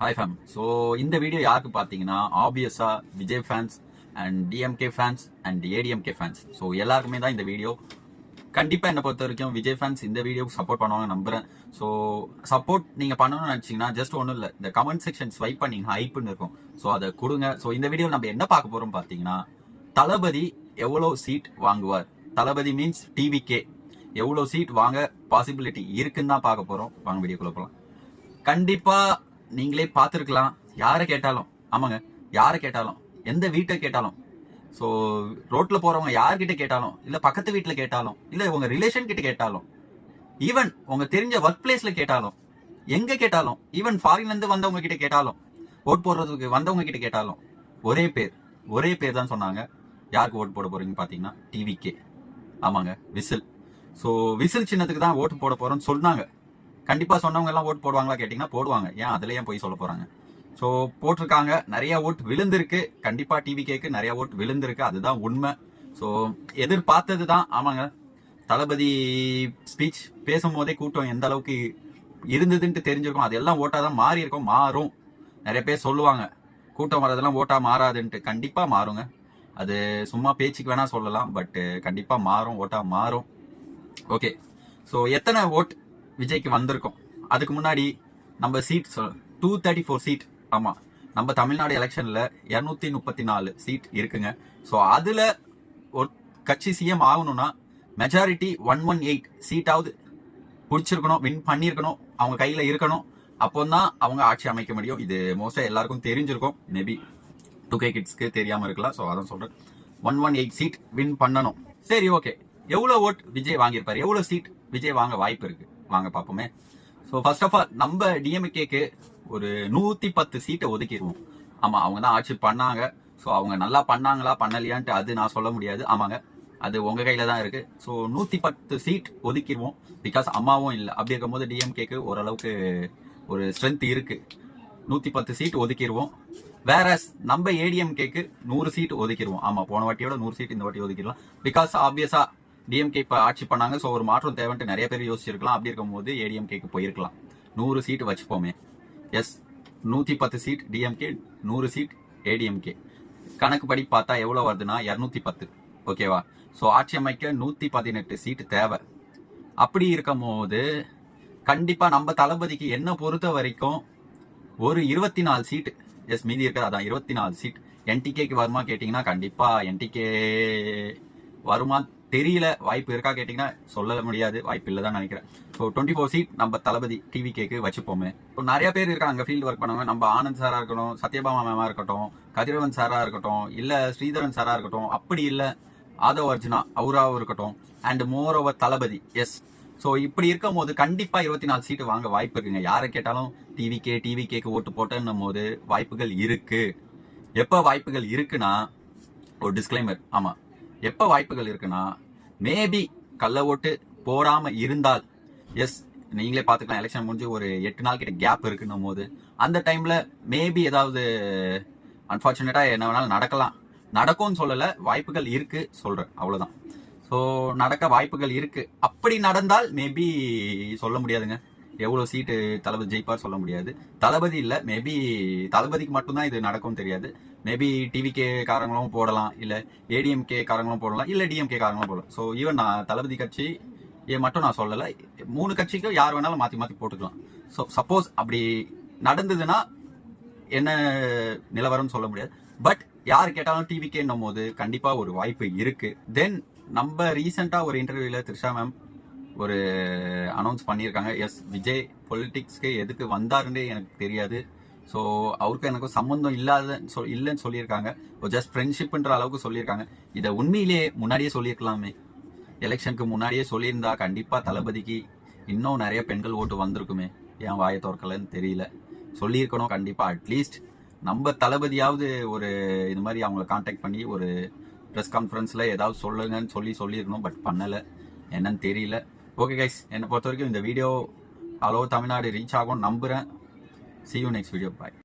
Hi fam. So இந்த video யாருக்கு பார்த்தீங்கன்னா obviously Vijay fans and DMK fans and ADMK fans. So எல்லாருக்குமே தான் இந்த வீடியோ. கண்டிப்பாக என்னை பொறுத்த வரைக்கும் விஜய் ஃபேன்ஸ் இந்த வீடியோக்கு சப்போர்ட் பண்ணுவாங்க நம்புறேன். ஸோ சப்போர்ட் நீங்கள் பண்ணணும்னு நினச்சிங்கன்னா ஜஸ்ட் ஒன்றும் இல்லை, இந்த கமெண்ட் செக்ஷன் ஸ்வைப் பண்ணீங்கன்னா ஹைப்புன்னு இருக்கும். ஸோ அதை கொடுங்க. ஸோ இந்த வீடியோ நம்ம என்ன பார்க்க போகிறோம் பார்த்தீங்கன்னா, தளபதி எவ்வளோ சீட் வாங்குவார், தளபதி மீன்ஸ் டிவிகே எவ்வளோ சீட் வாங்க பாசிபிலிட்டி இருக்குன்னு தான் பார்க்க போகிறோம். வாங்க வீடியோக்குள்ள போகலாம். கண்டிப்பா நீங்களே பார்த்துருக்கலாம், யாரை கேட்டாலும், ஆமாங்க யாரை கேட்டாலும், எந்த வீட்டை கேட்டாலும், ஸோ ரோட்ல போறவங்க யார்கிட்ட கேட்டாலும், இல்ல பக்கத்து வீட்டுல கேட்டாலும், இல்ல உங்க ரிலேஷன் கிட்ட கேட்டாலும், ஈவன் உங்க தெரிஞ்ச ஒர்க் பிளேஸ்ல கேட்டாலும், எங்க கேட்டாலும், ஈவன் ஃபாரின்ல இருந்து வந்தவங்க கிட்ட கேட்டாலும், ஓட் போடுறதுக்கு வந்தவங்க கிட்ட கேட்டாலும் ஒரே பேர் தான் சொன்னாங்க. யாருக்கு ஓட்டு போட போறீங்க பாத்தீங்கன்னா டிவிகே. ஆமாங்க, விசில். ஸோ விசில் சின்னத்துக்கு தான் ஓட்டு போட போறோம்னு சொன்னாங்க. கண்டிப்பா சொன்னவங்க எல்லாம் ஓட்டு போடுவாங்களா கேட்டீங்கன்னா போடுவாங்க. ஏன் அதுல ஏன் போய் சொல்ல போறாங்க? ஸோ போட்டிருக்காங்க, நிறைய ஓட்டு விழுந்திருக்கு. கண்டிப்பா டிவிகேக்கு நிறைய ஓட்டு விழுந்திருக்கு, அதுதான் உண்மை. ஸோ எதிர்பார்த்தது தான். ஆமாங்க, தளபதி ஸ்பீச் பேசும்போதே கூட்டம் எந்த அளவுக்கு இருந்ததுன்ட்டு தெரிஞ்சிருக்கும். அதெல்லாம் ஓட்டா தான் மாறி இருக்கும், மாறும். நிறைய பேர் சொல்லுவாங்க கூட்டம் வரதெல்லாம் ஓட்டா மாறாதுன்ட்டு. கண்டிப்பா மாறுங்க. அது சும்மா பேச்சுக்கு வேணா சொல்லலாம், பட் கண்டிப்பா மாறும், ஓட்டா மாறும். ஓகே, ஸோ எத்தனை ஓட் விஜய்க்கு வந்திருக்கும்? அதுக்கு முன்னாடி நம்ம சீட் 234 சீட். ஆமா, நம்ம தமிழ்நாடு எலெக்ஷன்ல 234 சீட் இருக்குங்க. ஸோ அதுல ஒரு கட்சி சிஎம் ஆகணும்னா மெஜாரிட்டி 118 சீட்டாவது பிடிச்சிருக்கணும், வின் பண்ணியிருக்கணும், அவங்க கையில இருக்கணும். அப்போதான் அவங்க ஆட்சி அமைக்க முடியும். இது மோஸ்டா எல்லாருக்கும் தெரிஞ்சிருக்கும். மேபி 2K கிட்ஸ்க்கு தெரியாம இருக்கலாம். ஸோ அதான் சொல்றேன், 118 சீட் வின் பண்ணணும். சரி, ஓகே, எவ்வளவு ஓட் விஜய் வாங்கியிருப்பாரு, எவ்வளவு சீட் விஜய் வாங்க வாய்ப்பு இருக்கு, வாங்க பாப்போமே. ஸோ ஃபர்ஸ்ட் ஆஃப் ஆல் நம்ம டிஎம்கேக்கு ஒரு 110 சீட்டை ஒதுக்கிடுவோம். ஆமா, அவங்க தான் ஆட்சி பண்ணாங்க. ஸோ அவங்க நல்லா பண்ணாங்களா பண்ணலையான்ட்டு அது நான் சொல்ல முடியாது. ஆமாங்க, அது உங்க கையில தான் இருக்கு. So 110 seat ஒதுக்கிடுவோம். பிகாஸ் அம்மாவும் இல்லை. அப்படி இருக்கும்போது டிஎம்கேக்கு ஓரளவுக்கு ஒரு ஸ்ட்ரென்த் இருக்கு. 110 சீட் ஒதுக்கிடுவோம். வேற நம்ம ஏடிஎம்கேக்கு 100 சீட் ஒதுக்கிடுவோம். ஆமா, போன வாட்டியோட 100 சீட் இந்த வாட்டி ஒதுக்கிடலாம். பிகாஸ் ஆப்வியஸா டிஎம்கே இப்ப ஆட்சி பண்ணாங்க. ஸோ ஒரு மாற்றம் தேவைன்ட்டு நிறைய பேர் யோசிச்சிருக்கலாம். அப்படி இருக்கும் போது ஏடிஎம்கேக்கு போயிருக்கலாம். 100 சீட் வச்சுப்போமே. Yes, 110 seat DMK, 100 seat ADMK. கணக்கு படி பார்த்தா எவ்வளவு வருதுன்னா 210. ஓகேவா? ஸோ ஆட்சி அமைக்க 118 சீட் தேவை. அப்படி இருக்கும் போது கண்டிப்பா நம்ம தளபதிக்கு என்ன பொறுத்த வரைக்கும் ஒரு 24 சீட். எஸ், மீதி இருக்கிறது அதான் 24 சீட். என்டிகேக்கு வருமா கேட்டீங்கன்னா கண்டிப்பா என்டிகே வருமா தெரியல. வாய்ப்பு இருக்கா கேட்டீங்கன்னா சொல்ல முடியாது, வாய்ப்பு இல்லைதான் நினைக்கிறேன். ஸோ 24 சீட் நம்ம தளபதி டிவிகேக்கு வச்சுப்போமே. ஸோ நிறைய பேர் இருக்காங்க ஃபீல்டு ஒர்க் பண்ணவங்க. நம்ம ஆனந்த் சாரா இருக்கட்டும், சத்யபாமா மேமா இருக்கட்டும், கதிரவன் சாரா இருக்கட்டும், இல்ல ஸ்ரீதரன் சாரா இருக்கட்டும், அப்படி இல்ல ஆதவ் அர்ஜுனா அவராவும் இருக்கட்டும், and moreover Thalapathy. Yes, so இப்படி இருக்கும் போது கண்டிப்பா 24 சீட்டு வாங்க வாய்ப்பு இருக்குங்க. யாரை கேட்டாலும் டிவிகேக்கு ஓட்டு போட்டேன்னும் போது வாய்ப்புகள் இருக்கு. எப்ப வாய்ப்புகள் இருக்குன்னா, ஒரு டிஸ்கிளைமர். ஆமா, எப்ப வாய்ப்புகள் இருக்குன்னா, மேபி கள்ள ஓட்டு போடாம இருந்தால், எஸ் நீங்களே பாத்துக்கலாம், எலெக்ஷன் முடிஞ்சு ஒரு 8 நாள் கிட்ட கேப் இருக்குன்னும் போது அந்த டைம்ல மேபி ஏதாவது அன்பார்ச்சுனேட்டா என்ன வேணாலும் நடக்கலாம். நடக்கும்னு சொல்லல, வாய்ப்புகள் இருக்கு சொல்றேன், அவ்வளவுதான். ஸோ நடக்க வாய்ப்புகள் இருக்கு. அப்படி நடந்தால் மேபி சொல்ல முடியாதுங்க, எவ்வளவு சீட்டு தளபதி ஜெயிப்பார் சொல்ல முடியாது. தளபதி இல்ல, மேபி தளபதிக்கு மட்டும்தான் இது நடக்கும் தெரியாது. மேபி டிவிகே காரங்களும் போடலாம், இல்ல ஏடிஎம்கே காரங்களும் போடலாம், இல்ல டிஎம்கே காரங்களும் போடலாம். ஸோ ஈவன் நான் தளபதி கட்சி மட்டும் நான் சொல்லல, 3 கட்சிக்கு யார் வேணாலும் மாத்தி மாத்தி போட்டுக்கலாம். ஸோ சப்போஸ் அப்படி நடந்ததுன்னா என்ன நிலவரம் சொல்ல முடியாது. பட் யார் கேட்டாலும் டிவிகேன்னும் போது கண்டிப்பா ஒரு வாய்ப்பு இருக்கு. தென் நம்ம ரீசெண்டா ஒரு இன்டர்வியூல த்ரிஷா மேம் ஒரு அனௌன்ஸ் பண்ணியிருக்காங்க. எஸ், விஜய் பொலிட்டிக்ஸ்க்கு எதுக்கு வந்தாருன்னு எனக்கு தெரியாது. ஸோ அவருக்கு எனக்கு சம்மந்தம் இல்லைன்னு சொல்லியிருக்காங்க. ஜஸ்ட் ஃப்ரெண்ட்ஷிப்ன்ற அளவுக்கு சொல்லியிருக்காங்க. இதை உண்மையிலேயே முன்னாடியே சொல்லியிருக்கலாமே. எலெக்ஷனுக்கு முன்னாடியே சொல்லியிருந்தா கண்டிப்பா தளபதிக்கு இன்னும் நிறைய பெண்கள் ஓட்டு வந்திருக்குமே. ஏன் வாயை திறக்கலன்னு தெரியல. சொல்லியிருக்கணும் கண்டிப்பா. அட்லீஸ்ட் நம்ம தளபதியாவது ஒரு இது மாதிரி அவங்கள கான்டாக்ட் பண்ணி ஒரு ப்ரெஸ் கான்ஃபரன்ஸ்ல ஏதாவது சொல்லுங்கன்னு சொல்லியிருக்கணும். பட் பண்ணல, என்னன்னு தெரியல. ஓகே கைஸ், என்னை பொறுத்த வரைக்கும் இந்த video all over Tamil Nadu reach ஆகும் நம்புறேன். See you next video. Bye.